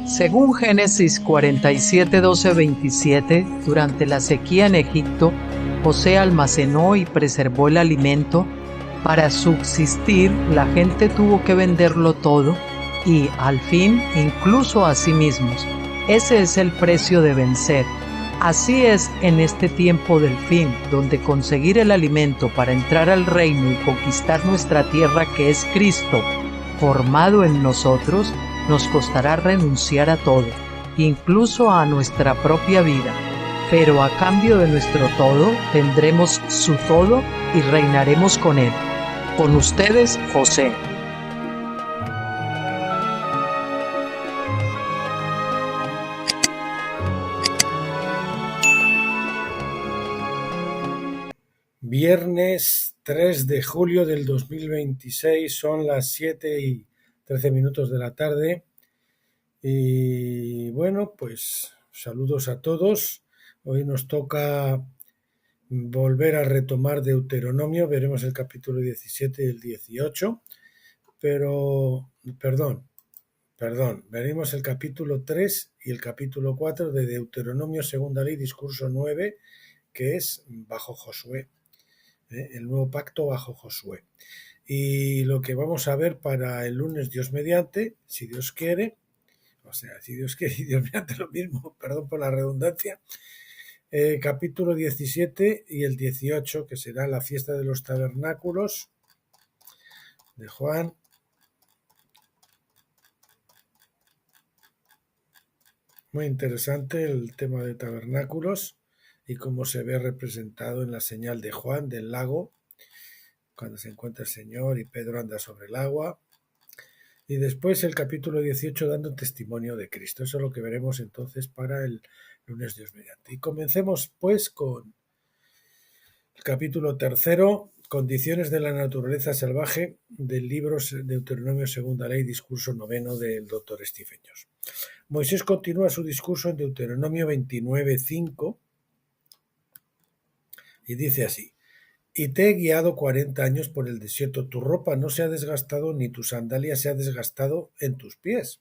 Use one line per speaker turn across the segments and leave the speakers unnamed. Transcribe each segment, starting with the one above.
Según Génesis 47, 12, 27, durante la sequía en Egipto, José almacenó y preservó el alimento. Para subsistir, la gente tuvo que venderlo todo y, al fin, incluso a sí mismos. Ese es el precio de vencer. Así es en este tiempo del fin, donde conseguir el alimento para entrar al reino y conquistar nuestra tierra, que es Cristo, formado en nosotros, nos costará renunciar a todo, incluso a nuestra propia vida. Pero a cambio de nuestro todo, tendremos su todo y reinaremos con él. Con ustedes, José.
Viernes 3 de julio del 2026, son las 7:13 de la tarde. Y bueno, pues saludos a todos. Hoy nos toca volver a retomar Deuteronomio, veremos el capítulo 17 y el 18, pero, veremos el capítulo 3 y el capítulo 4 de Deuteronomio, segunda ley, discurso 9, que es bajo Josué. El nuevo pacto bajo Josué. Y lo que vamos a ver para el lunes, Dios mediante, si Dios quiere, o sea, si Dios quiere y Dios mediante lo mismo, perdón por la redundancia, capítulo 17 y el 18, que será la fiesta de los tabernáculos de Juan. Muy interesante el tema de tabernáculos y cómo se ve representado en la señal de Juan del lago, cuando se encuentra el Señor y Pedro anda sobre el agua. Y después el capítulo 18 dando testimonio de Cristo. Eso es lo que veremos entonces para el lunes, Dios mediante. Y comencemos pues con el capítulo 3, condiciones de la naturaleza salvaje, del libro Deuteronomio, segunda ley, discurso 9 del doctor Stephen Jones. Moisés continúa su discurso en Deuteronomio 29:5 y dice así: y te he guiado 40 años por el desierto, tu ropa no se ha desgastado ni tu sandalia se ha desgastado en tus pies.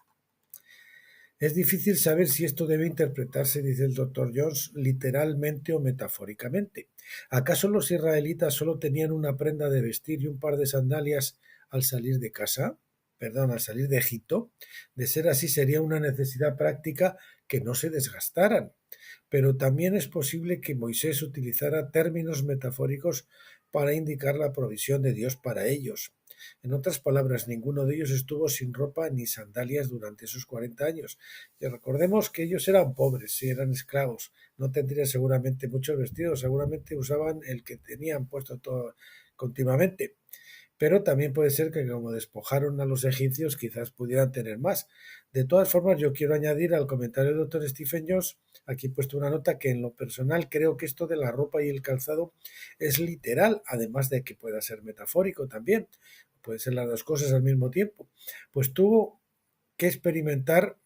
Es difícil saber si esto debe interpretarse, dice el Dr. Jones, literalmente o metafóricamente. ¿Acaso los israelitas solo tenían una prenda de vestir y un par de sandalias al salir de casa? Al salir de Egipto. De ser así, sería una necesidad práctica que no se desgastaran. Pero también es posible que Moisés utilizara términos metafóricos para indicar la provisión de Dios para ellos. En otras palabras, ninguno de ellos estuvo sin ropa ni sandalias durante esos 40 años. Y recordemos que ellos eran pobres, si eran esclavos, no tendrían seguramente muchos vestidos, seguramente usaban el que tenían puesto todo continuamente. Pero también puede ser que como despojaron a los egipcios, quizás pudieran tener más. De todas formas, yo quiero añadir al comentario del doctor Stephen Jones, aquí he puesto una nota, que en lo personal creo que esto de la ropa y el calzado es literal, además de que pueda ser metafórico también. Puede ser las dos cosas al mismo tiempo. Pues tuvo que experimentar,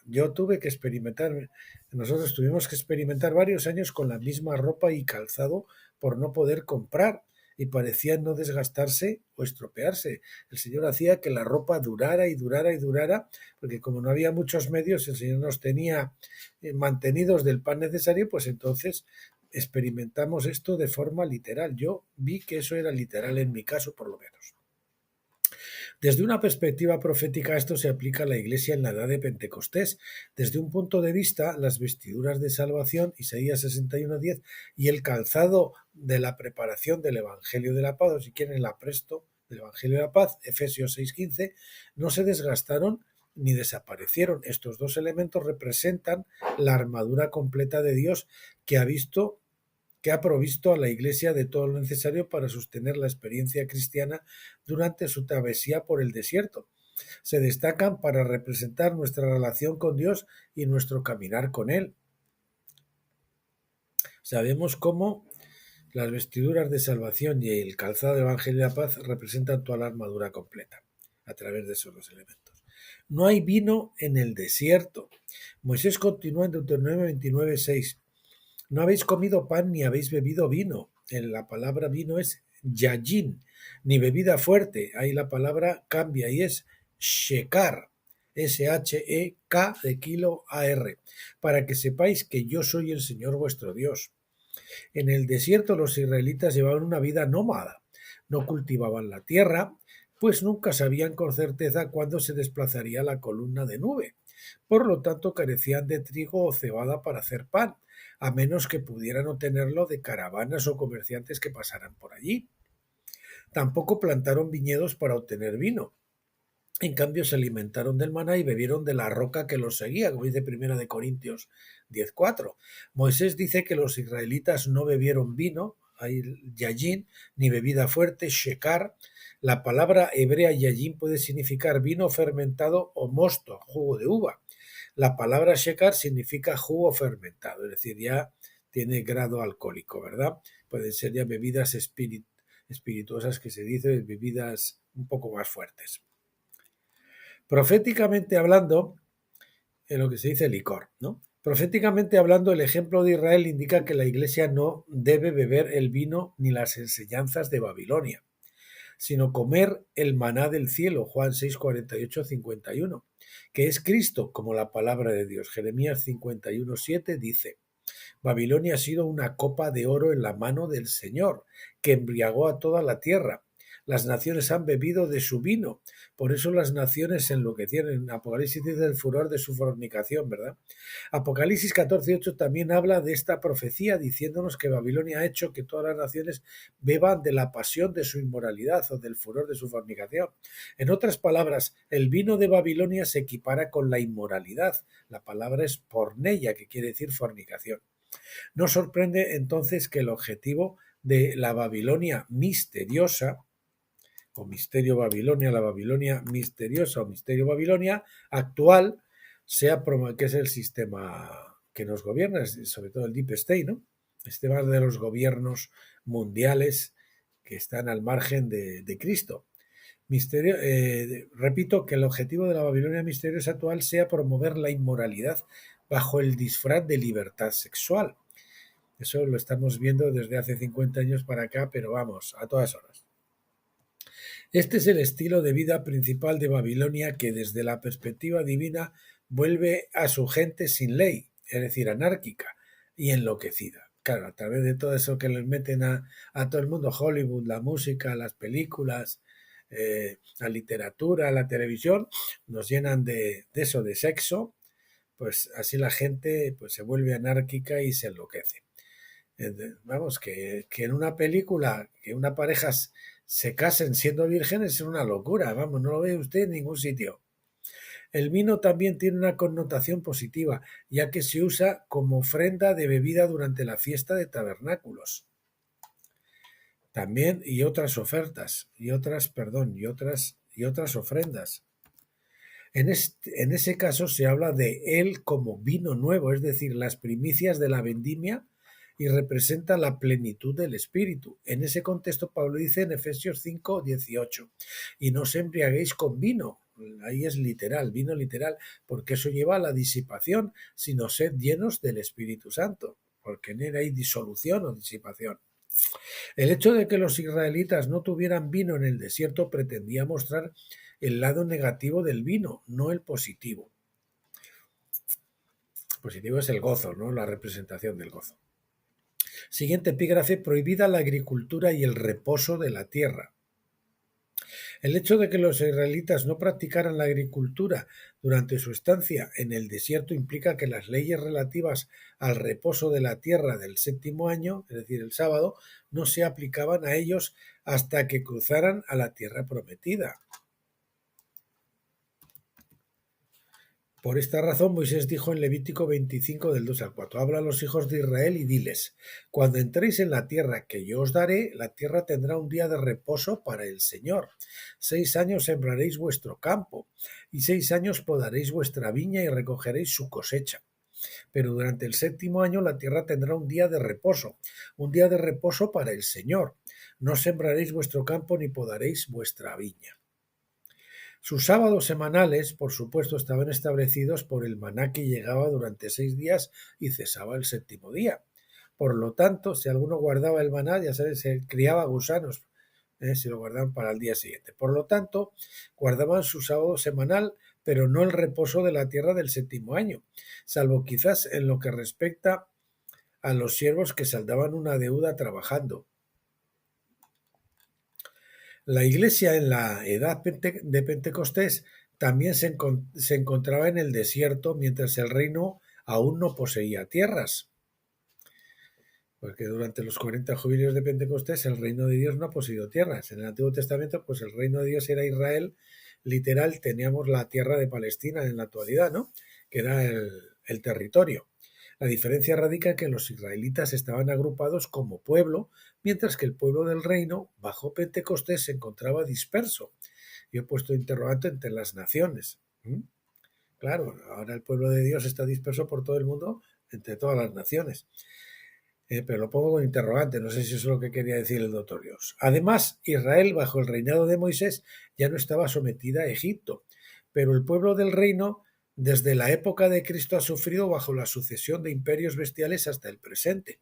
yo tuve que experimentar, nosotros tuvimos que experimentar varios años con la misma ropa y calzado por no poder comprar, y parecía no desgastarse o estropearse. El Señor hacía que la ropa durara y durara y durara, porque como no había muchos medios, el Señor nos tenía mantenidos del pan necesario, pues entonces experimentamos esto de forma literal. Yo vi que eso era literal en mi caso, por lo menos. Desde una perspectiva profética, esto se aplica a la Iglesia en la edad de Pentecostés. Desde un punto de vista, las vestiduras de salvación, Isaías 61:10, y el calzado de la preparación del Evangelio de la Paz, o si quieren la presto del Evangelio de la Paz, Efesios 6:15, no se desgastaron ni desaparecieron. Estos dos elementos representan la armadura completa de Dios que ha provisto a la Iglesia de todo lo necesario para sostener la experiencia cristiana durante su travesía por el desierto. Se destacan para representar nuestra relación con Dios y nuestro caminar con Él. Sabemos cómo las vestiduras de salvación y el calzado del Evangelio de la Paz representan toda la armadura completa a través de esos dos elementos. No hay vino en el desierto. Moisés continúa en Deuteronomio 29:6. No habéis comido pan ni habéis bebido vino. La palabra vino es yayin, ni bebida fuerte. Ahí la palabra cambia y es shekar. Shek de kilo ar, para que sepáis que yo soy el Señor vuestro Dios. En el desierto los israelitas llevaban una vida nómada, no cultivaban la tierra, pues nunca sabían con certeza cuándo se desplazaría la columna de nube. Por lo tanto, carecían de trigo o cebada para hacer pan, a menos que pudieran obtenerlo de caravanas o comerciantes que pasaran por allí. Tampoco plantaron viñedos para obtener vino. En cambio, se alimentaron del maná y bebieron de la roca que los seguía, como dice Primera de Corintios 10:4. Moisés dice que los israelitas no bebieron vino, yayin, ni bebida fuerte, shekar. La palabra hebrea yayin puede significar vino fermentado o mosto, jugo de uva. La palabra shekar significa jugo fermentado, es decir, ya tiene grado alcohólico, ¿verdad? Pueden ser ya bebidas espirituosas, que se dice, bebidas un poco más fuertes. Proféticamente hablando, en lo que se dice licor, ¿no? Proféticamente hablando, el ejemplo de Israel indica que la Iglesia no debe beber el vino ni las enseñanzas de Babilonia, sino comer el maná del cielo, Juan 6, 48, 51, que es Cristo como la palabra de Dios. Jeremías 51, 7 dice: Babilonia ha sido una copa de oro en la mano del Señor, que embriagó a toda la tierra. Las naciones han bebido de su vino, por eso las naciones se enloquecieron. En Apocalipsis dice el furor de su fornicación, ¿verdad? Apocalipsis 14:8 también habla de esta profecía, diciéndonos que Babilonia ha hecho que todas las naciones beban de la pasión de su inmoralidad o del furor de su fornicación. En otras palabras, el vino de Babilonia se equipara con la inmoralidad. La palabra es porneia, que quiere decir fornicación. No sorprende entonces que el objetivo de la Babilonia misteriosa, o misterio Babilonia, la Babilonia misteriosa o misterio Babilonia actual, sea que es el sistema que nos gobierna, sobre todo el Deep State, ¿no? El sistema de los gobiernos mundiales que están al margen de Cristo. Repito que el objetivo de la Babilonia misteriosa actual sea promover la inmoralidad bajo el disfraz de libertad sexual. Eso lo estamos viendo desde hace 50 años para acá, pero vamos, a todas horas. Este es el estilo de vida principal de Babilonia, que desde la perspectiva divina vuelve a su gente sin ley, es decir, anárquica y enloquecida. Claro, a través de todo eso que les meten a todo el mundo, Hollywood, la música, las películas, la literatura, la televisión, nos llenan de eso, de sexo, pues así la gente pues se vuelve anárquica y se enloquece. Vamos, que en una película, que una pareja se casen siendo vírgenes es una locura, vamos, no lo ve usted en ningún sitio. El vino también tiene una connotación positiva, ya que se usa como ofrenda de bebida durante la fiesta de tabernáculos. También, y otras ofertas, y otras ofrendas. En ese caso se habla de él como vino nuevo, es decir, las primicias de la vendimia, y representa la plenitud del Espíritu. En ese contexto Pablo dice en Efesios 5:18, y no os embriaguéis con vino, ahí es literal, vino literal, porque eso lleva a la disipación, sino sed llenos del Espíritu Santo, porque en él hay disolución o disipación. El hecho de que los israelitas no tuvieran vino en el desierto pretendía mostrar el lado negativo del vino, no el positivo. El positivo es el gozo, ¿no? La representación del gozo. Siguiente epígrafe: prohibida la agricultura y el reposo de la tierra. El hecho de que los israelitas no practicaran la agricultura durante su estancia en el desierto implica que las leyes relativas al reposo de la tierra del séptimo año, es decir, el sábado, no se aplicaban a ellos hasta que cruzaran a la tierra prometida. Por esta razón Moisés dijo en Levítico 25 del 2 al 4, habla a los hijos de Israel y diles, cuando entréis en la tierra que yo os daré, la tierra tendrá un día de reposo para el Señor. 6 años sembraréis vuestro campo, y 6 años podaréis vuestra viña y recogeréis su cosecha. Pero durante el séptimo año la tierra tendrá un día de reposo para el Señor. No sembraréis vuestro campo ni podaréis vuestra viña. Sus sábados semanales, por supuesto, estaban establecidos por el maná que llegaba durante 6 días y cesaba el séptimo día. Por lo tanto, si alguno guardaba el maná, ya sabes, se criaba gusanos, se lo guardaban para el día siguiente. Por lo tanto, guardaban su sábado semanal pero no el reposo de la tierra del séptimo año, salvo quizás en lo que respecta a los siervos que saldaban una deuda trabajando. La iglesia en la edad de Pentecostés también se encontraba en el desierto mientras el reino aún no poseía tierras, porque durante los 40 jubileos de Pentecostés el reino de Dios no ha poseído tierras. En el Antiguo Testamento, pues el reino de Dios era Israel, literal, teníamos la tierra de Palestina en la actualidad, ¿no? Que era el territorio. La diferencia radica en que los israelitas estaban agrupados como pueblo, mientras que el pueblo del reino, bajo Pentecostés, se encontraba disperso. Yo he puesto interrogante entre las naciones. Claro, ahora el pueblo de Dios está disperso por todo el mundo, entre todas las naciones. Pero lo pongo con interrogante, no sé si eso es lo que quería decir el doctor Dios. Además, Israel, bajo el reinado de Moisés, ya no estaba sometida a Egipto, pero el pueblo del reino, desde la época de Cristo, ha sufrido bajo la sucesión de imperios bestiales hasta el presente.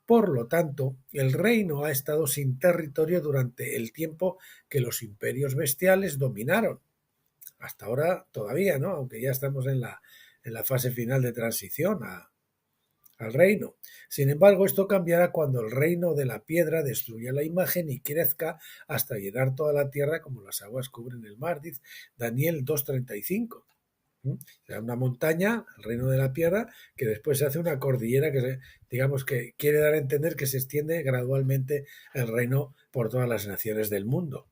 Por lo tanto, el reino ha estado sin territorio durante el tiempo que los imperios bestiales dominaron. Hasta ahora todavía, ¿no? Aunque ya estamos en la fase final de transición al reino. Sin embargo, esto cambiará cuando el reino de la piedra destruya la imagen y crezca hasta llenar toda la tierra como las aguas cubren el mar, dice Daniel 2:35. Será una montaña, el reino de la piedra, que después se hace una cordillera que, digamos, que quiere dar a entender que se extiende gradualmente el reino por todas las naciones del mundo.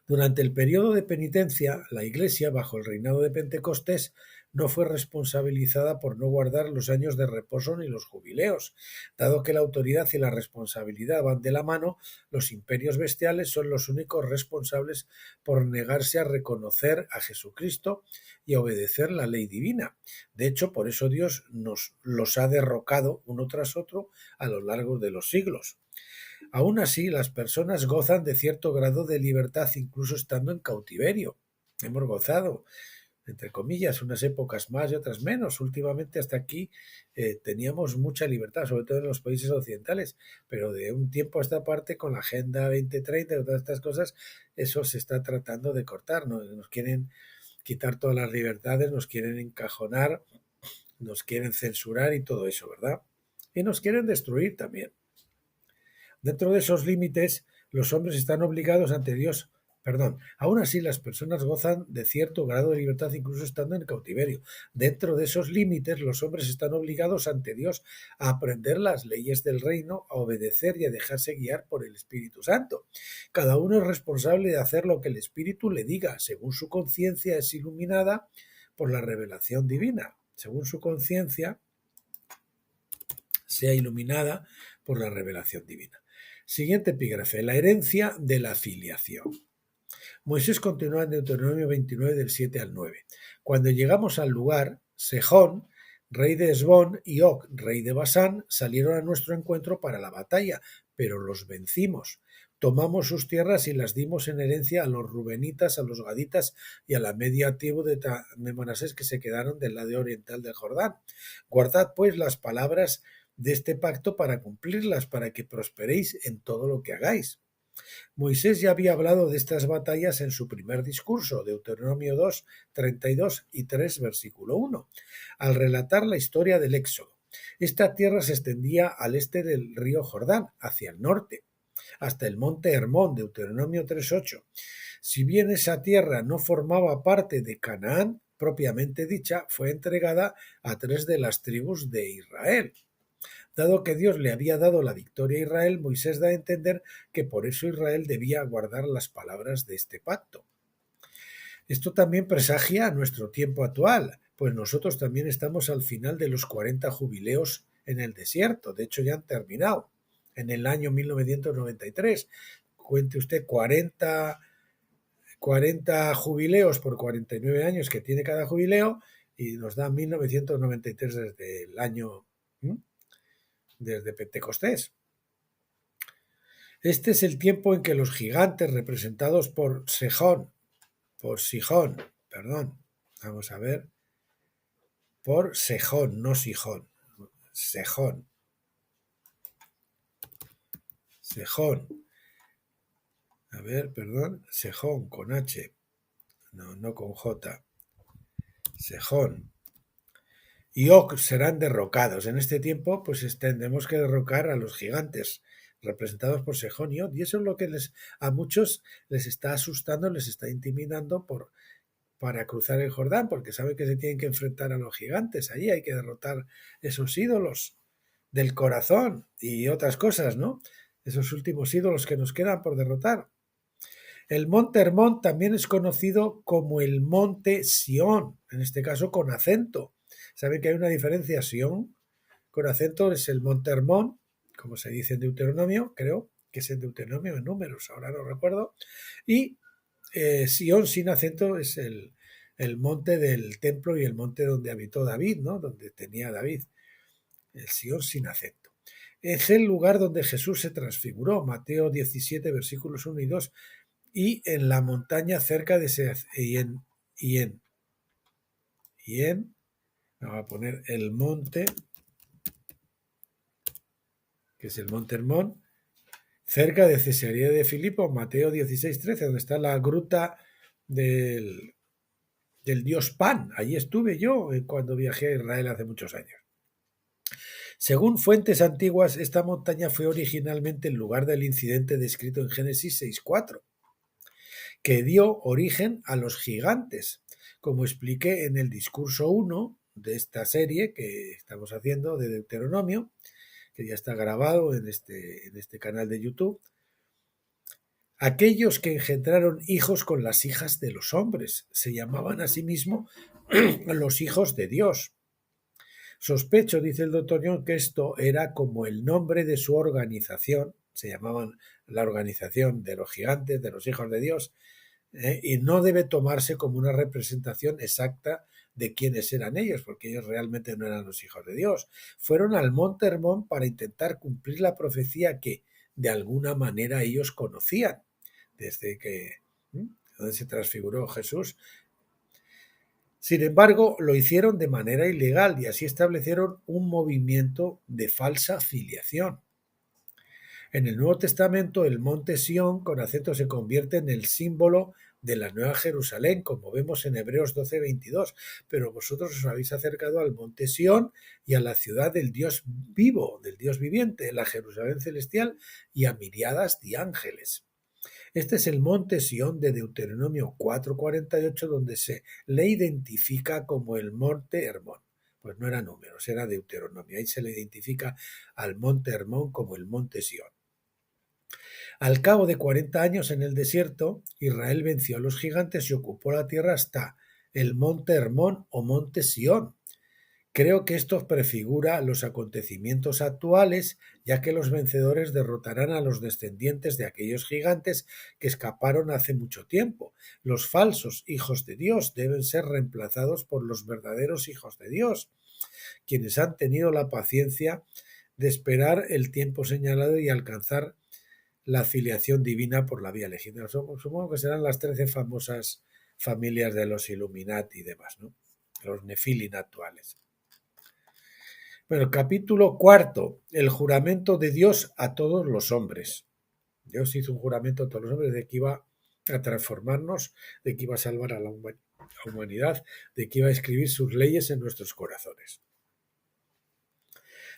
Durante el periodo de penitencia, la Iglesia, bajo el reinado de Pentecostés, no fue responsabilizada por no guardar los años de reposo ni los jubileos. Dado que la autoridad y la responsabilidad van de la mano, los imperios bestiales son los únicos responsables por negarse a reconocer a Jesucristo y a obedecer la ley divina. De hecho, por eso Dios nos los ha derrocado uno tras otro a lo largo de los siglos. Aún así, las personas gozan de cierto grado de libertad incluso estando en cautiverio. Hemos gozado, entre comillas, unas épocas más y otras menos. Últimamente hasta aquí teníamos mucha libertad, sobre todo en los países occidentales, pero de un tiempo a esta parte con la Agenda 2030 y todas estas cosas, eso se está tratando de cortar. Nos quieren quitar todas las libertades, nos quieren encajonar, nos quieren censurar y todo eso, ¿verdad? Y nos quieren destruir también. Dentro de esos límites, los hombres están obligados ante Dios. Aún así las personas gozan de cierto grado de libertad incluso estando en cautiverio. Dentro de esos límites, los hombres están obligados ante Dios a aprender las leyes del reino, a obedecer y a dejarse guiar por el Espíritu Santo. Cada uno es responsable de hacer lo que el Espíritu le diga, según su conciencia es iluminada por la revelación divina. Según su conciencia sea iluminada por la revelación divina. Siguiente epígrafe, la herencia de la filiación. Moisés continúa en Deuteronomio 29 del 7 al 9. Cuando llegamos al lugar, Sejón, rey de Esbón, y Og, rey de Basán, salieron a nuestro encuentro para la batalla, pero los vencimos. Tomamos sus tierras y las dimos en herencia a los rubenitas, a los gaditas y a la media tribu de Manasés que se quedaron del lado oriental del Jordán. Guardad pues las palabras de este pacto para cumplirlas, para que prosperéis en todo lo que hagáis. Moisés ya había hablado de estas batallas en su primer discurso, Deuteronomio 2, 32 y 3, versículo 1, al relatar la historia del Éxodo. Esta tierra se extendía al este del río Jordán, hacia el norte, hasta el monte Hermón, Deuteronomio 3:8. Si bien esa tierra no formaba parte de Canaán propiamente dicha, fue entregada a 3 de las tribus de Israel. Dado que Dios le había dado la victoria a Israel, Moisés da a entender que por eso Israel debía guardar las palabras de este pacto. Esto también presagia a nuestro tiempo actual, pues nosotros también estamos al final de los 40 jubileos en el desierto. De hecho, ya han terminado en el año 1993. Cuente usted 40 jubileos por 49 años que tiene cada jubileo y nos da 1993 desde el año, desde Pentecostés. Este es el tiempo en que los gigantes representados por Sihón, vamos a ver, por Sejón, no Sihón, Sejón, Sejón con H, no con J, Sejón y Og serán derrocados. En este tiempo, pues tendremos que derrocar a los gigantes, representados por Sejón y Og, y eso es lo que a muchos les está asustando, les está intimidando para cruzar el Jordán, porque saben que se tienen que enfrentar a los gigantes. Allí hay que derrotar esos ídolos del corazón y otras cosas, ¿no? Esos últimos ídolos que nos quedan por derrotar. El monte Hermón también es conocido como el monte Sión, en este caso con acento. ¿Saben que hay una diferencia? Sión con acento es el monte Hermón, como se dice en Deuteronomio, creo que es en Deuteronomio en números, ahora no recuerdo, y Sión sin acento es el monte del templo y el monte donde habitó David, ¿no? Donde tenía David, el Sión sin acento. Es el lugar donde Jesús se transfiguró, Mateo 17, versículos 1 y 2, y en la montaña cerca de vamos a poner el monte, que es el monte Hermón, cerca de Cesarea de Filipo, Mateo 16:13, donde está la gruta del dios Pan. Allí estuve yo cuando viajé a Israel hace muchos años. Según fuentes antiguas, esta montaña fue originalmente el lugar del incidente descrito en Génesis 6:4, que dio origen a los gigantes, como expliqué en el discurso 1 de esta serie que estamos haciendo de Deuteronomio, que ya está grabado en este canal de YouTube. Aquellos que engendraron hijos con las hijas de los hombres se llamaban a sí mismos los hijos de Dios. Sospecho, dice el doctor Young, que esto era como el nombre de su organización, se llamaban la organización de los gigantes, de los hijos de Dios, y no debe tomarse como una representación exacta de quiénes eran ellos, porque ellos realmente no eran los hijos de Dios. Fueron al monte Hermón para intentar cumplir la profecía que de alguna manera ellos conocían, desde que donde se transfiguró Jesús. Sin embargo, lo hicieron de manera ilegal y así establecieron un movimiento de falsa filiación. En el Nuevo Testamento, el monte Sión con acento se convierte en el símbolo de la Nueva Jerusalén, como vemos en Hebreos 12:22, pero vosotros os habéis acercado al monte Sión y a la ciudad del Dios vivo, del Dios viviente, la Jerusalén celestial y a miriadas de ángeles. Este es el monte Sión de Deuteronomio 4:48, donde se le identifica como el monte Hermón. Pues no era números, era Deuteronomio. Ahí se le identifica al monte Hermón como el monte Sión. Al cabo de 40 años en el desierto, Israel venció a los gigantes y ocupó la tierra hasta el monte Hermón o monte Sión. Creo que esto prefigura los acontecimientos actuales, ya que los vencedores derrotarán a los descendientes de aquellos gigantes que escaparon hace mucho tiempo. Los falsos hijos de Dios deben ser reemplazados por los verdaderos hijos de Dios, quienes han tenido la paciencia de esperar el tiempo señalado y alcanzar la filiación divina por la vía elegida. Supongo que serán las 13 famosas familias de los Illuminati y demás, ¿no? Los Nefilim actuales. Bueno, capítulo 4, el juramento de Dios a todos los hombres. Dios hizo un juramento a todos los hombres de que iba a transformarnos, de que iba a salvar a la humanidad, de que iba a escribir sus leyes en nuestros corazones.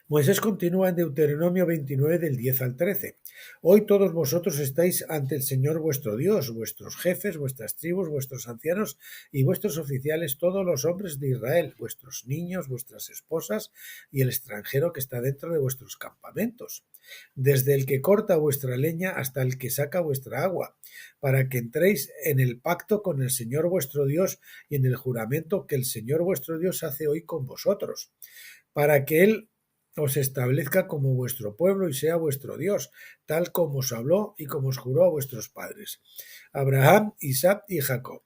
Moisés continúa en Deuteronomio 29 del 10 al 13. Hoy todos vosotros estáis ante el Señor vuestro Dios, vuestros jefes, vuestras tribus, vuestros ancianos y vuestros oficiales, todos los hombres de Israel, vuestros niños, vuestras esposas y el extranjero que está dentro de vuestros campamentos, desde el que corta vuestra leña hasta el que saca vuestra agua, para que entréis en el pacto con el Señor vuestro Dios y en el juramento que el Señor vuestro Dios hace hoy con vosotros, para que Él os establezca como vuestro pueblo y sea vuestro Dios, tal como os habló y como os juró a vuestros padres, Abraham, Isaac y Jacob.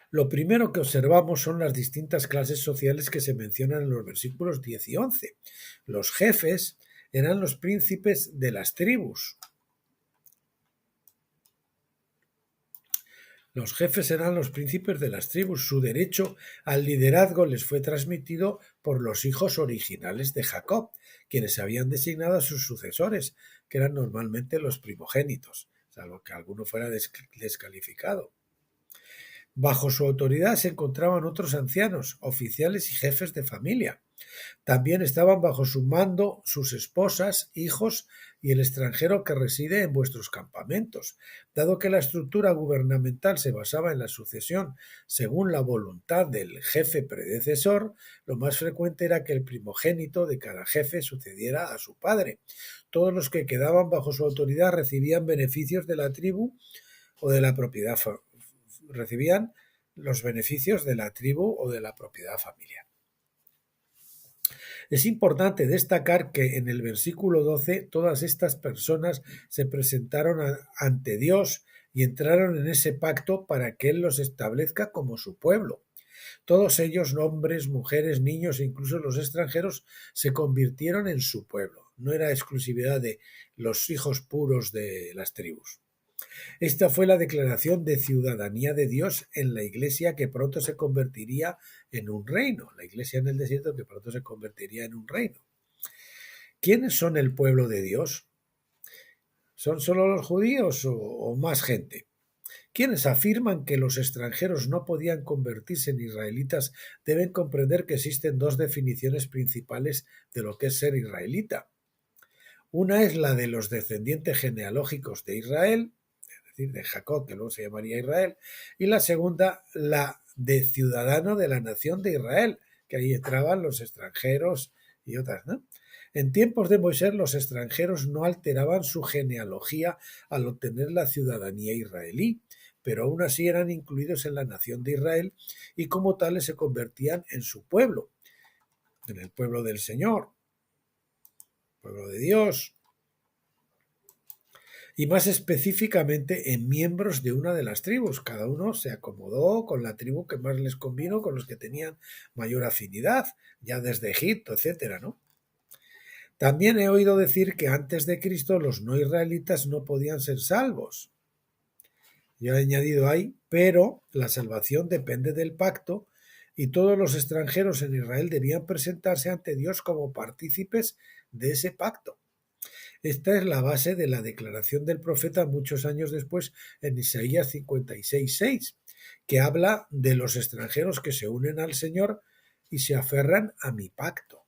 Lo primero que observamos son las distintas clases sociales que se mencionan en los versículos 10 y 11. Los jefes eran los príncipes de las tribus. Los jefes eran los príncipes de las tribus. Su derecho al liderazgo les fue transmitido por los hijos originales de Jacob, quienes habían designado a sus sucesores, que eran normalmente los primogénitos, salvo que alguno fuera descalificado. Bajo su autoridad se encontraban otros ancianos, oficiales y jefes de familia. También estaban bajo su mando sus esposas, hijos y el extranjero que reside en vuestros campamentos. Dado que la estructura gubernamental se basaba en la sucesión según la voluntad del jefe predecesor, lo más frecuente era que el primogénito de cada jefe sucediera a su padre. Todos los que quedaban bajo su autoridad recibían beneficios de la tribu o de la propiedad, recibían los beneficios de la tribu o de la propiedad familiar. Es importante destacar que en el versículo 12 todas estas personas se presentaron ante Dios y entraron en ese pacto para que Él los establezca como su pueblo. Todos ellos, hombres, mujeres, niños e incluso los extranjeros, se convirtieron en su pueblo. No era exclusividad de los hijos puros de las tribus. Esta fue la declaración de ciudadanía de Dios en la iglesia que pronto se convertiría en un reino, la iglesia en el desierto que pronto se convertiría en un reino. ¿Quiénes son el pueblo de Dios? ¿Son solo los judíos o más gente? Quienes afirman que los extranjeros no podían convertirse en israelitas deben comprender que existen dos definiciones principales de lo que es ser israelita. Una es la de los descendientes genealógicos de Israel, de Jacob, que luego se llamaría Israel, y la segunda, la de ciudadano de la nación de Israel, que ahí entraban los extranjeros y otras, ¿no? En tiempos de Moisés, los extranjeros no alteraban su genealogía al obtener la ciudadanía israelí, pero aún así eran incluidos en la nación de Israel y como tales se convertían en su pueblo, en el pueblo del Señor, pueblo de Dios, y más específicamente en miembros de una de las tribus. Cada uno se acomodó con la tribu que más les convino, con los que tenían mayor afinidad, ya desde Egipto, etcétera, ¿no? También he oído decir que antes de Cristo los no israelitas no podían ser salvos. Yo he añadido ahí, pero la salvación depende del pacto y todos los extranjeros en Israel debían presentarse ante Dios como partícipes de ese pacto. Esta es la base de la declaración del profeta muchos años después en Isaías 56:6, que habla de los extranjeros que se unen al Señor y se aferran a mi pacto.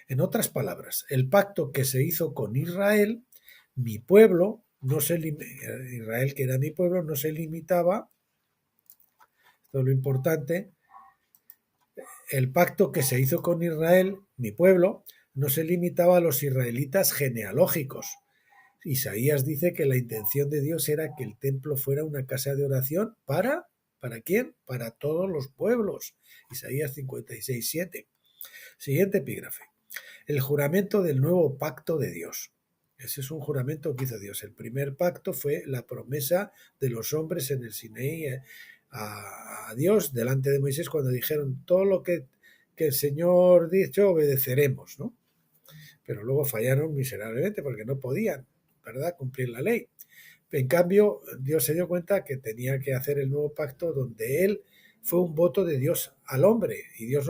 En otras palabras, el pacto que se hizo con Israel, mi pueblo, Israel que era mi pueblo, no se limitaba, esto es lo importante, el pacto que se hizo con Israel, mi pueblo, no se limitaba a los israelitas genealógicos. Isaías dice que la intención de Dios era que el templo fuera una casa de oración ¿para quién? Para todos los pueblos. Isaías 56:7. Siguiente epígrafe. El juramento del nuevo pacto de Dios. Ese es un juramento que hizo Dios. El primer pacto fue la promesa de los hombres en el Sinaí a Dios delante de Moisés cuando dijeron todo lo que el Señor dicho obedeceremos, ¿no? Pero luego fallaron miserablemente porque no podían, ¿verdad?, cumplir la ley. En cambio, Dios se dio cuenta que tenía que hacer el nuevo pacto donde Él fue un voto de Dios al hombre y Dios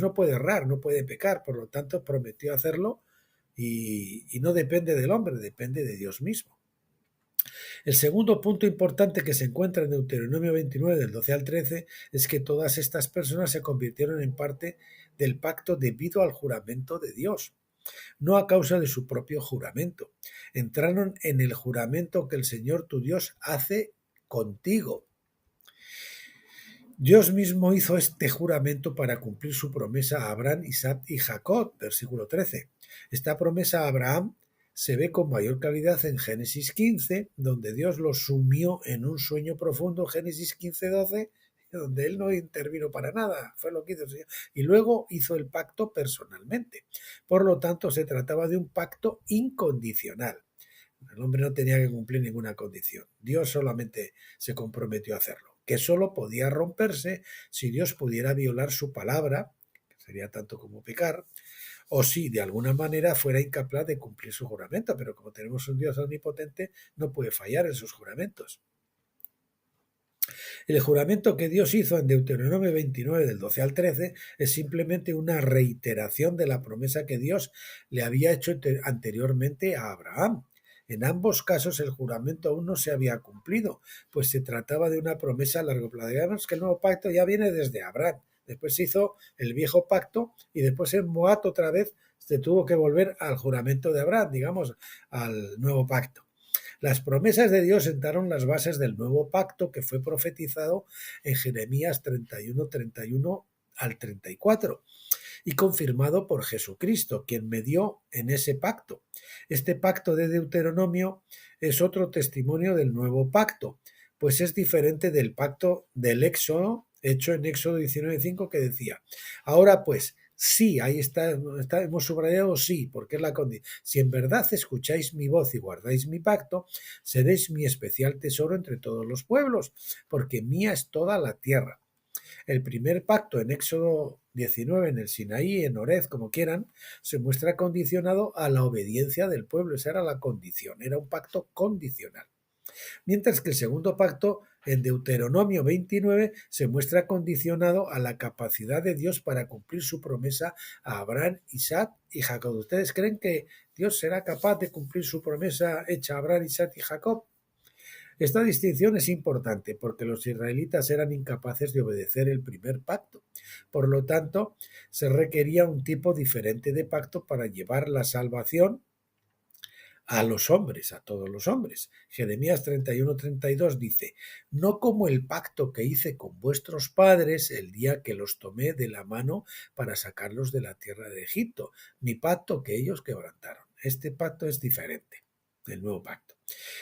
no puede errar, no puede pecar, por lo tanto prometió hacerlo y no depende del hombre, depende de Dios mismo. El segundo punto importante que se encuentra en Deuteronomio 29 del 12 al 13 es que todas estas personas se convirtieron en parte del pacto debido al juramento de Dios, no a causa de su propio juramento. Entraron en el juramento que el Señor tu Dios hace contigo. Dios mismo hizo este juramento para cumplir su promesa a Abraham, Isaac y Jacob, versículo 13. Esta promesa a Abraham se ve con mayor claridad en Génesis 15, donde Dios lo sumió en un sueño profundo, Génesis 15:12, donde él no intervino para nada, fue lo que hizo el Señor, y luego hizo el pacto personalmente. Por lo tanto, se trataba de un pacto incondicional. El hombre no tenía que cumplir ninguna condición. Dios solamente se comprometió a hacerlo, que solo podía romperse si Dios pudiera violar su palabra, que sería tanto como pecar, o si de alguna manera fuera incapaz de cumplir su juramento, pero como tenemos un Dios omnipotente, no puede fallar en sus juramentos. El juramento que Dios hizo en Deuteronomio 29 del 12 al 13 es simplemente una reiteración de la promesa que Dios le había hecho anteriormente a Abraham. En ambos casos el juramento aún no se había cumplido, pues se trataba de una promesa a largo plazo. Digamos que el nuevo pacto ya viene desde Abraham. Después se hizo el viejo pacto y después en Moat otra vez se tuvo que volver al juramento de Abraham, digamos, al nuevo pacto. Las promesas de Dios sentaron las bases del nuevo pacto que fue profetizado en Jeremías 31 al 34 y confirmado por Jesucristo, quien medió en ese pacto. Este pacto de Deuteronomio es otro testimonio del nuevo pacto, pues es diferente del pacto del Éxodo, hecho en Éxodo 19:5, que decía: ahora pues, sí, ahí está, hemos subrayado sí, porque es la condición. Si en verdad escucháis mi voz y guardáis mi pacto, seréis mi especial tesoro entre todos los pueblos, porque mía es toda la tierra. El primer pacto en Éxodo 19, en el Sinaí, en Horez, como quieran, se muestra condicionado a la obediencia del pueblo. Esa era la condición, era un pacto condicional. Mientras que el segundo pacto, en Deuteronomio 29, se muestra condicionado a la capacidad de Dios para cumplir su promesa a Abraham, Isaac y Jacob. ¿Ustedes creen que Dios será capaz de cumplir su promesa hecha a Abraham, Isaac y Jacob? Esta distinción es importante porque los israelitas eran incapaces de obedecer el primer pacto. Por lo tanto, se requería un tipo diferente de pacto para llevar la salvación a los hombres, a todos los hombres. Jeremías 31:32 dice: no como el pacto que hice con vuestros padres el día que los tomé de la mano para sacarlos de la tierra de Egipto, mi pacto que ellos quebrantaron. Este pacto es diferente, el nuevo pacto.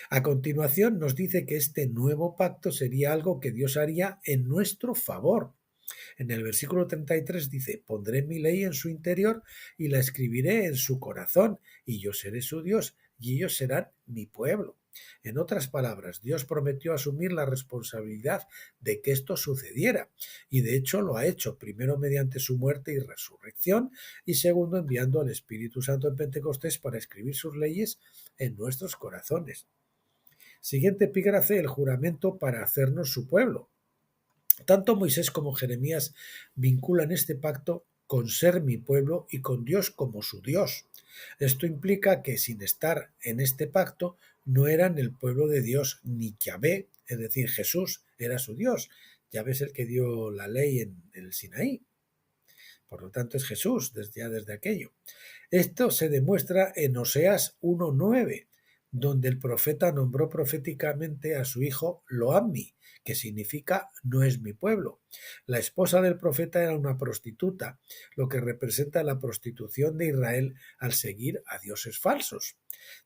A continuación nos dice que este nuevo pacto sería algo que Dios haría en nuestro favor. En el versículo 33 dice: pondré mi ley en su interior y la escribiré en su corazón, y yo seré su Dios, y ellos serán mi pueblo. En otras palabras, Dios prometió asumir la responsabilidad de que esto sucediera, y de hecho lo ha hecho, primero mediante su muerte y resurrección, y segundo enviando al Espíritu Santo en Pentecostés para escribir sus leyes en nuestros corazones. Siguiente epígrafe: el juramento para hacernos su pueblo. Tanto Moisés como Jeremías vinculan este pacto con ser mi pueblo y con Dios como su Dios. Esto implica que sin estar en este pacto no eran el pueblo de Dios ni Yahvé, es decir, Jesús era su Dios. Yahvé es el que dio la ley en el Sinaí. Por lo tanto es Jesús desde aquello. Esto se demuestra en Oseas 1:9, donde el profeta nombró proféticamente a su hijo Loammi, que significa no es mi pueblo. La esposa del profeta era una prostituta, lo que representa la prostitución de Israel al seguir a dioses falsos.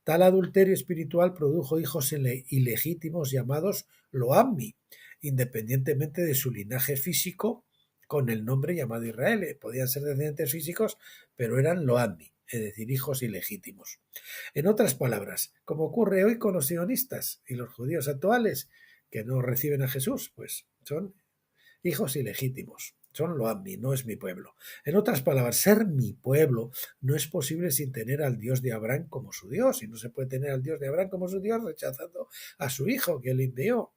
Tal adulterio espiritual produjo hijos ilegítimos llamados Loammi, independientemente de su linaje físico, con el nombre llamado Israel. Podían ser descendientes físicos, pero eran Loammi, es decir, hijos ilegítimos. En otras palabras, como ocurre hoy con los sionistas y los judíos actuales que no reciben a Jesús, pues son hijos ilegítimos. Son Loammi, no es mi pueblo. En otras palabras, ser mi pueblo no es posible sin tener al Dios de Abraham como su Dios. Y no se puede tener al Dios de Abraham como su Dios rechazando a su hijo que él envió.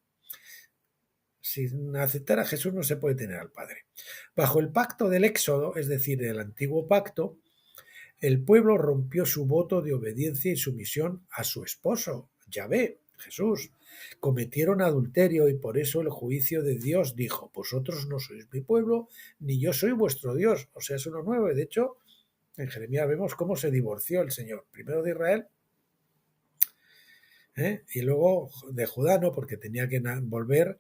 Sin aceptar a Jesús no se puede tener al Padre. Bajo el pacto del Éxodo, es decir, el antiguo pacto, el pueblo rompió su voto de obediencia y sumisión a su esposo, Yahvé, Jesús. Cometieron adulterio y por eso el juicio de Dios dijo: vosotros no sois mi pueblo, ni yo soy vuestro Dios. O sea, es uno nuevo. De hecho, en Jeremías vemos cómo se divorció el Señor, primero de Israel, y luego de Judá, no, porque tenía que volver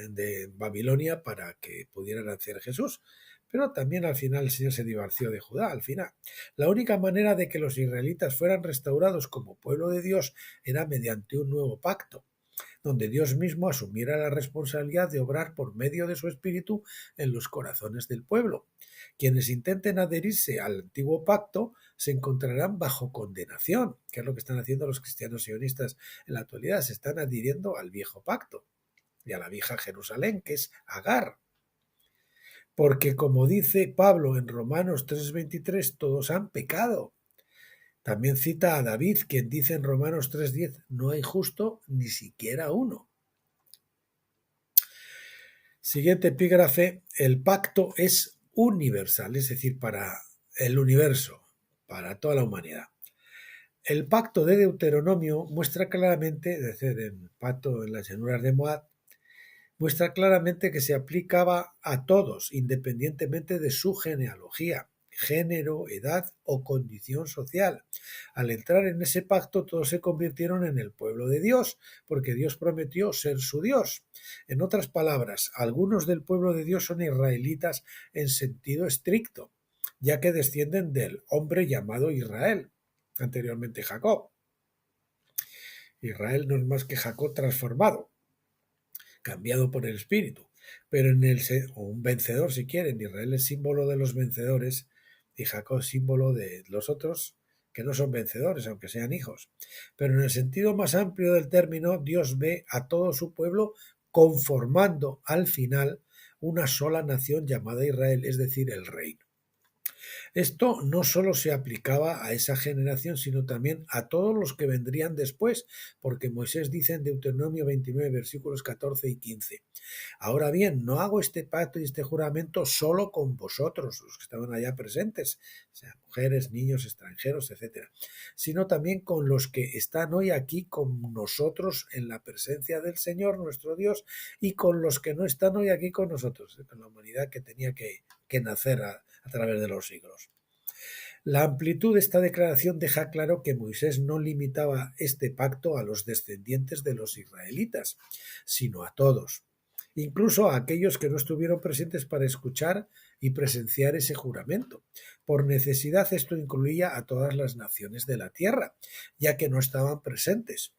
de Babilonia para que pudiera nacer Jesús. Pero también al final el Señor se divorció de Judá, al final. La única manera de que los israelitas fueran restaurados como pueblo de Dios era mediante un nuevo pacto, donde Dios mismo asumiera la responsabilidad de obrar por medio de su espíritu en los corazones del pueblo. Quienes intenten adherirse al antiguo pacto se encontrarán bajo condenación, que es lo que están haciendo los cristianos sionistas en la actualidad. Se están adhiriendo al viejo pacto y a la vieja Jerusalén, que es Agar. Porque como dice Pablo en Romanos 3:23, todos han pecado. También cita a David, quien dice en Romanos 3:10, no hay justo ni siquiera uno. Siguiente epígrafe: el pacto es universal, es decir, para el universo, para toda la humanidad. El pacto de Deuteronomio muestra claramente, es decir, el pacto en las llanuras de Moab, muestra claramente que se aplicaba a todos, independientemente de su genealogía, género, edad o condición social. Al entrar en ese pacto, todos se convirtieron en el pueblo de Dios, porque Dios prometió ser su Dios. En otras palabras, algunos del pueblo de Dios son israelitas en sentido estricto, ya que descienden del hombre llamado Israel, anteriormente Jacob. Israel no es más que Jacob transformado, cambiado por el Espíritu, pero o un vencedor si quieren. Israel es símbolo de los vencedores y Jacob símbolo de los otros que no son vencedores, aunque sean hijos. Pero en el sentido más amplio del término, Dios ve a todo su pueblo conformando al final una sola nación llamada Israel, es decir, el reino. Esto no solo se aplicaba a esa generación, sino también a todos los que vendrían después, porque Moisés dice en Deuteronomio 29, versículos 14 y 15: Ahora bien, no hago este pacto y este juramento solo con vosotros, los que estaban allá presentes, o sea, mujeres, niños, extranjeros, etcétera, sino también con los que están hoy aquí con nosotros en la presencia del Señor nuestro Dios y con los que no están hoy aquí con nosotros, con la humanidad que tenía que nacer a través de los siglos. La amplitud de esta declaración deja claro que Moisés no limitaba este pacto a los descendientes de los israelitas, sino a todos, incluso a aquellos que no estuvieron presentes para escuchar y presenciar ese juramento. Por necesidad esto incluía a todas las naciones de la tierra, ya que no estaban presentes.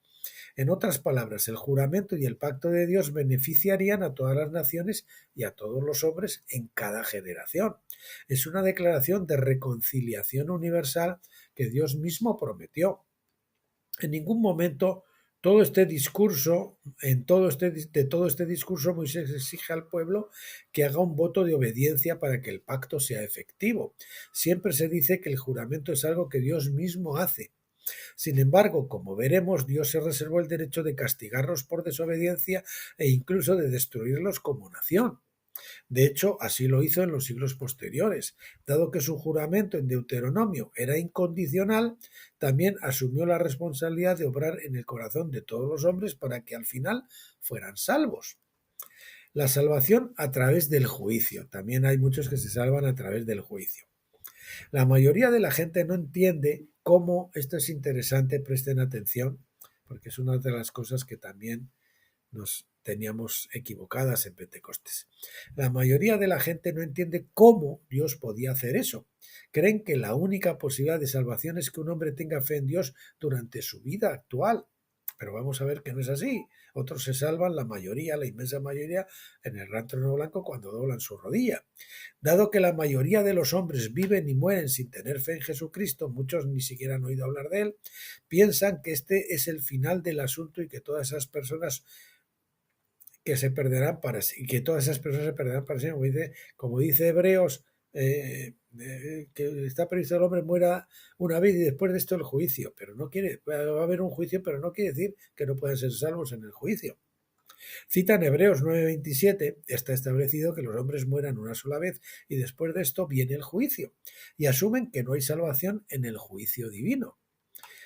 En otras palabras, el juramento y el pacto de Dios beneficiarían a todas las naciones y a todos los hombres en cada generación. Es una declaración de reconciliación universal que Dios mismo prometió. En ningún momento de todo este discurso, Moisés exige al pueblo que haga un voto de obediencia para que el pacto sea efectivo. Siempre se dice que el juramento es algo que Dios mismo hace. Sin embargo, como veremos, Dios se reservó el derecho de castigarlos por desobediencia e incluso de destruirlos como nación. De hecho, así lo hizo en los siglos posteriores. Dado que su juramento en Deuteronomio era incondicional, también asumió la responsabilidad de obrar en el corazón de todos los hombres para que al final fueran salvos. La salvación a través del juicio. También hay muchos que se salvan a través del juicio. La mayoría de la gente no entiende cómo esto es interesante, presten atención, porque es una de las cosas que también nos teníamos equivocadas en Pentecostés. La mayoría de la gente no entiende cómo Dios podía hacer eso. Creen que la única posibilidad de salvación es que un hombre tenga fe en Dios durante su vida actual. Pero vamos a ver que no es así. Otros se salvan, la mayoría, la inmensa mayoría, en el gran trono blanco cuando doblan su rodilla. Dado que la mayoría de los hombres viven y mueren sin tener fe en Jesucristo, muchos ni siquiera han oído hablar de él, piensan que este es el final del asunto y que todas esas personas se perderán para sí, como dice Hebreos, que está previsto el hombre muera una vez y después de esto el juicio, pero va a haber un juicio, pero no quiere decir que no puedan ser salvos en el juicio. Cita en Hebreos 9:27, está establecido que los hombres mueran una sola vez y después de esto viene el juicio, y asumen que no hay salvación en el juicio divino.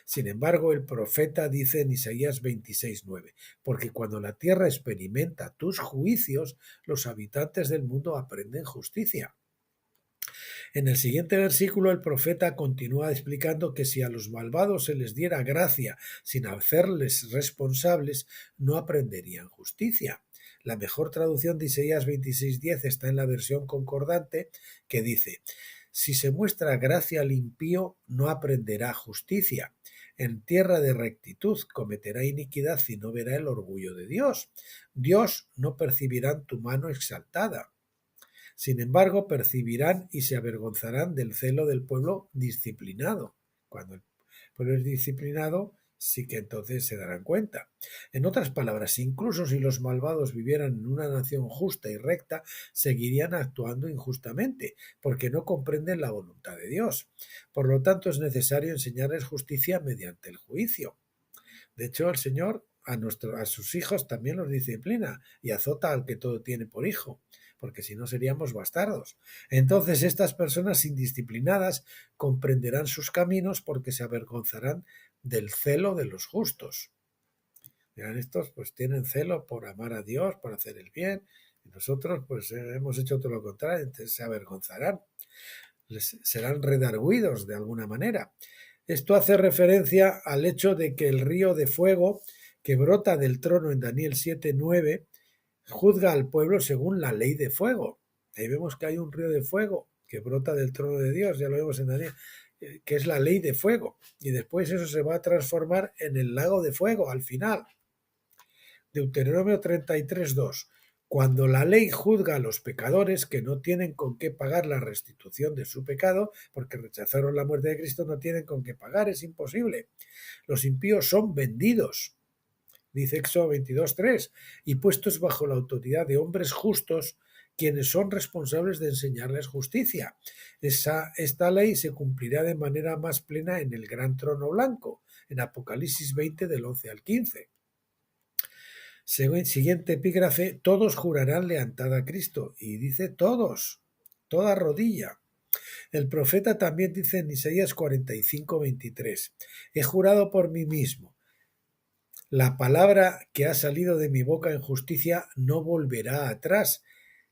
Sin embargo, el profeta dice en Isaías 26:9, porque cuando la tierra experimenta tus juicios, los habitantes del mundo aprenden justicia. En el siguiente versículo el profeta continúa explicando que si a los malvados se les diera gracia sin hacerles responsables, no aprenderían justicia. La mejor traducción de Isaías 26:10 está en la versión concordante, que dice: si se muestra gracia al impío, no aprenderá justicia. En tierra de rectitud cometerá iniquidad y no verá el orgullo de Dios. Dios no percibirá tu mano exaltada. Sin embargo, percibirán y se avergonzarán del celo del pueblo disciplinado. Cuando el pueblo es disciplinado, sí que entonces se darán cuenta. En otras palabras, incluso si los malvados vivieran en una nación justa y recta, seguirían actuando injustamente, porque no comprenden la voluntad de Dios. Por lo tanto, es necesario enseñarles justicia mediante el juicio. De hecho, el Señor a sus hijos también los disciplina y azota al que todo tiene por hijo, porque si no seríamos bastardos. Entonces estas personas indisciplinadas comprenderán sus caminos porque se avergonzarán del celo de los justos. Dirán, estos pues tienen celo por amar a Dios, por hacer el bien, y nosotros pues hemos hecho todo lo contrario, entonces se avergonzarán, serán redarguidos de alguna manera. Esto hace referencia al hecho de que el río de fuego que brota del trono en Daniel 7:9 juzga al pueblo según la ley de fuego. Ahí vemos que hay un río de fuego que brota del trono de Dios, ya lo vemos en Daniel, que es la ley de fuego, y después eso se va a transformar en el lago de fuego al final. Deuteronomio 33:2. Cuando la ley juzga a los pecadores que no tienen con qué pagar la restitución de su pecado, porque rechazaron la muerte de Cristo, no tienen con qué pagar, es imposible. Los impíos son vendidos, dice Éxodo 22:3, y puestos bajo la autoridad de hombres justos, quienes son responsables de enseñarles justicia. Esta ley se cumplirá de manera más plena en el gran trono blanco, en Apocalipsis 20 del 11 al 15. Siguiente epígrafe, todos jurarán lealtad a Cristo. Y dice todos, toda rodilla. El profeta también dice en Isaías 45:23, he jurado por mí mismo, la palabra que ha salido de mi boca en justicia no volverá atrás,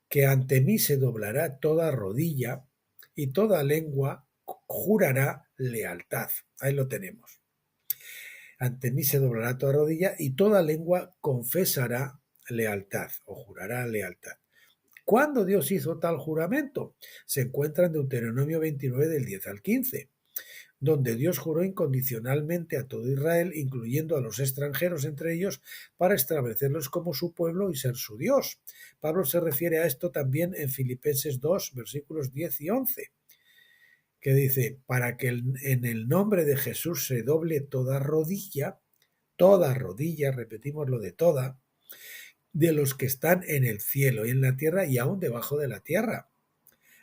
que ante mí se doblará toda rodilla y toda lengua jurará lealtad. Ahí lo tenemos. Ante mí se doblará toda rodilla y toda lengua confesará lealtad o jurará lealtad. ¿Cuándo Dios hizo tal juramento? Se encuentra en Deuteronomio 29 del 10 al 15, donde Dios juró incondicionalmente a todo Israel, incluyendo a los extranjeros entre ellos, para establecerlos como su pueblo y ser su Dios. Pablo se refiere a esto también en Filipenses 2, versículos 10 y 11, que dice, para que en el nombre de Jesús se doble toda rodilla, repetimos lo de toda, de los que están en el cielo y en la tierra y aún debajo de la tierra.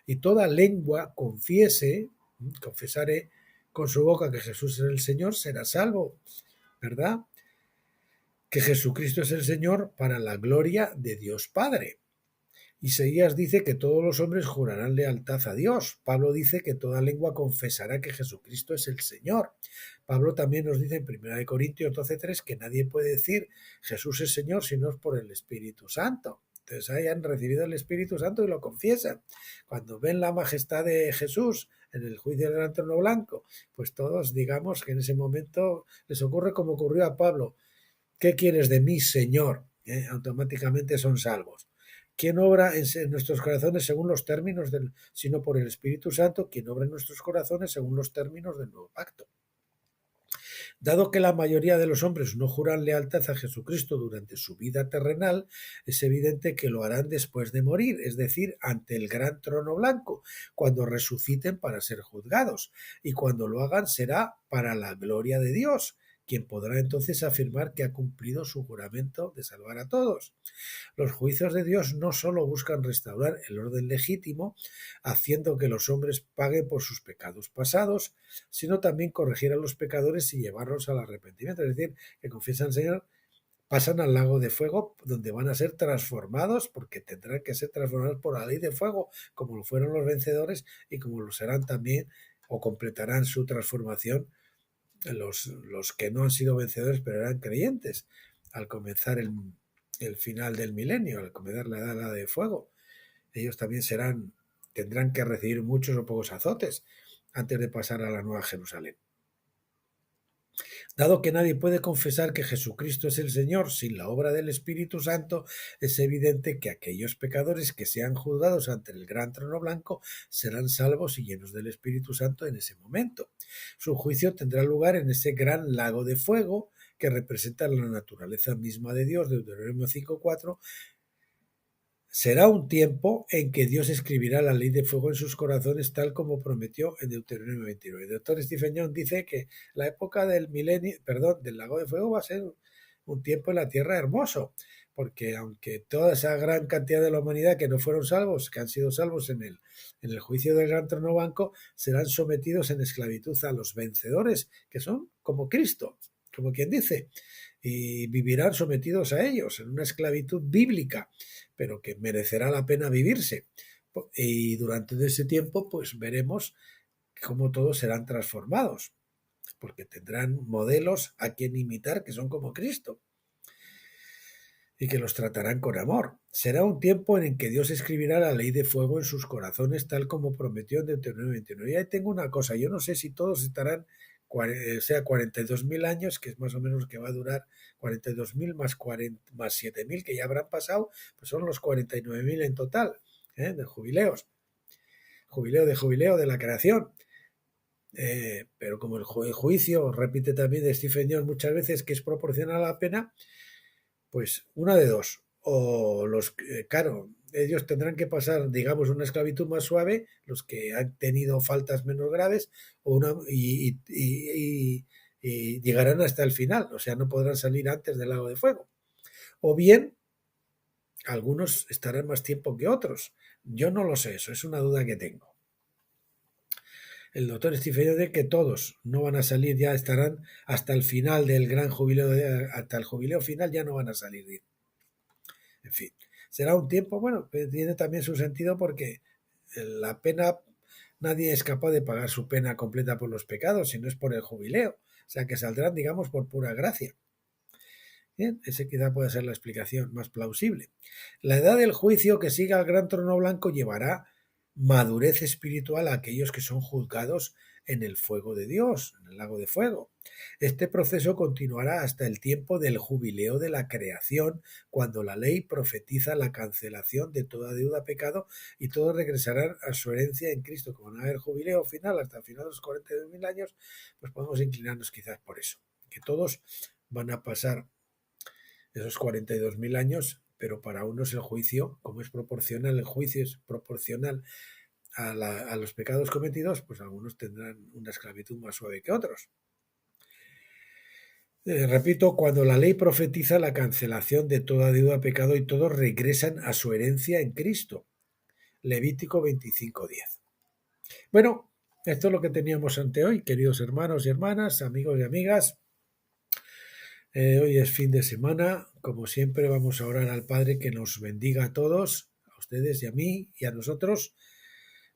Y toda lengua confesaré con su boca que Jesús es el Señor, será salvo, ¿verdad? Que Jesucristo es el Señor para la gloria de Dios Padre. Isaías dice que todos los hombres jurarán lealtad a Dios. Pablo dice que toda lengua confesará que Jesucristo es el Señor. Pablo también nos dice en 1 Corintios 12:3 que nadie puede decir Jesús es Señor si no es por el Espíritu Santo. Entonces ahí han recibido el Espíritu Santo y lo confiesan. Cuando ven la majestad de Jesús en el juicio del gran trono blanco, pues todos digamos que en ese momento les ocurre como ocurrió a Pablo. ¿Qué quieres de mí, Señor? Automáticamente son salvos. ¿Quién obra en nuestros corazones según los términos sino por el Espíritu Santo, quien obra en nuestros corazones según los términos del nuevo pacto? Dado que la mayoría de los hombres no juran lealtad a Jesucristo durante su vida terrenal, es evidente que lo harán después de morir, es decir, ante el gran trono blanco, cuando resuciten para ser juzgados, y cuando lo hagan será para la gloria de Dios, quien podrá entonces afirmar que ha cumplido su juramento de salvar a todos. Los juicios de Dios no solo buscan restaurar el orden legítimo, haciendo que los hombres paguen por sus pecados pasados, sino también corregir a los pecadores y llevarlos al arrepentimiento, es decir, que confiesan al Señor, pasan al lago de fuego, donde van a ser transformados, porque tendrán que ser transformados por la ley de fuego, como lo fueron los vencedores y como lo serán también o completarán su transformación los que no han sido vencedores pero eran creyentes al comenzar el final del milenio, al comenzar la edad de fuego. Ellos también tendrán que recibir muchos o pocos azotes antes de pasar a la Nueva Jerusalén. Dado que nadie puede confesar que Jesucristo es el Señor sin la obra del Espíritu Santo, es evidente que aquellos pecadores que sean juzgados ante el gran trono blanco serán salvos y llenos del Espíritu Santo en ese momento. Su juicio tendrá lugar en ese gran lago de fuego que representa la naturaleza misma de Dios, Deuteronomio 5:4. Será un tiempo en que Dios escribirá la ley de fuego en sus corazones, tal como prometió en Deuteronomio 29. El doctor Stephen Young dice que la época del del lago de fuego va a ser un tiempo en la tierra hermoso, porque aunque toda esa gran cantidad de la humanidad que no fueron salvos, que han sido salvos en el juicio del gran trono blanco, serán sometidos en esclavitud a los vencedores, que son como Cristo, como quien dice, y vivirán sometidos a ellos en una esclavitud bíblica, pero que merecerá la pena vivirse. Y durante ese tiempo, pues veremos cómo todos serán transformados porque tendrán modelos a quien imitar que son como Cristo y que los tratarán con amor. Será un tiempo en el que Dios escribirá la ley de fuego en sus corazones, tal como prometió en Deuteronomio 29. Y ahí tengo una cosa, yo no sé si todos estarán, 42.000 años, que es más o menos lo que va a durar, 42.000 más 7.000 que ya habrán pasado, pues son los 49.000 en total, de jubileos. Jubileo de la creación. Pero como el juicio, repite también de Stephen Jones muchas veces, que es proporcional a la pena, pues una de dos. O claro, ellos tendrán que pasar, digamos, una esclavitud más suave, los que han tenido faltas menos graves, y llegarán hasta el final, o sea, no podrán salir antes del lago de fuego. O bien, algunos estarán más tiempo que otros. Yo no lo sé, eso es una duda que tengo. El doctor Stephen dice que todos no van a salir, ya estarán hasta el final del gran jubileo, hasta el jubileo final ya no van a salir. En fin, será un tiempo, bueno, que tiene también su sentido porque la pena, nadie es capaz de pagar su pena completa por los pecados, si no es por el jubileo. O sea, que saldrán, digamos, por pura gracia. Bien, ese quizá puede ser la explicación más plausible. La edad del juicio que siga al gran trono blanco llevará madurez espiritual a aquellos que son juzgados en el fuego de Dios, en el lago de fuego. Este proceso continuará hasta el tiempo del jubileo de la creación, cuando la ley profetiza la cancelación de toda deuda a pecado y todos regresarán a su herencia en Cristo. Como no va a haber jubileo final hasta el final de los 42.000 años, pues podemos inclinarnos quizás por eso, que todos van a pasar esos 42.000 años, pero para unos el juicio, como es proporcional, el juicio es proporcional a los pecados cometidos, pues algunos tendrán una esclavitud más suave que otros. Repito, cuando la ley profetiza la cancelación de toda deuda a pecado y todos regresan a su herencia en Cristo. Levítico 25:10. Bueno, esto es lo que teníamos ante hoy, queridos hermanos y hermanas, amigos y amigas. Hoy es fin de semana, como siempre vamos a orar al Padre que nos bendiga a todos, a ustedes y a mí y a nosotros,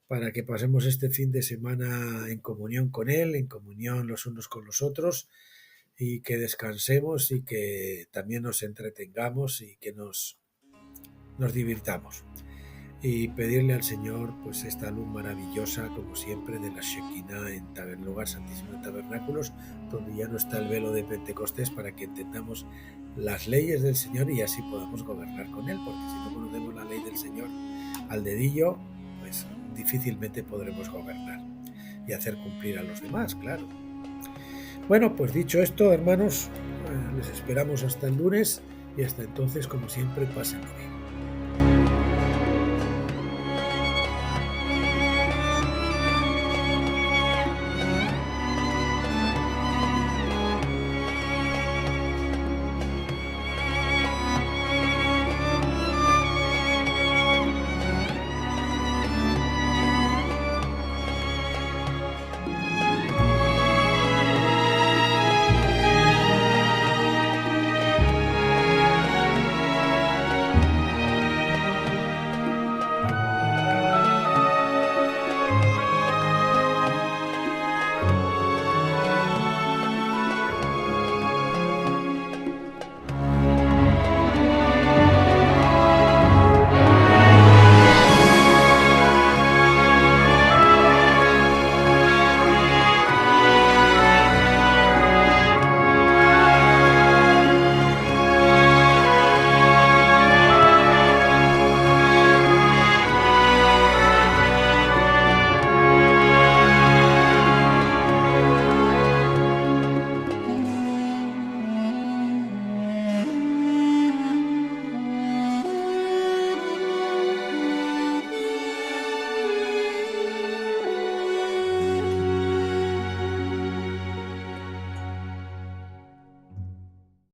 para que pasemos este fin de semana en comunión con Él, en comunión los unos con los otros, y que descansemos y que también nos entretengamos y que nos divirtamos. Y pedirle al Señor pues esta luz maravillosa, como siempre, de la Shekinah en el lugar santísimo de tabernáculos, donde ya no está el velo de Pentecostés, para que entendamos las leyes del Señor y así podamos gobernar con Él, porque si no conocemos la ley del Señor al dedillo, pues difícilmente podremos gobernar y hacer cumplir a los demás, claro. Bueno, pues dicho esto, hermanos, les esperamos hasta el lunes y hasta entonces, como siempre, pásenlo bien.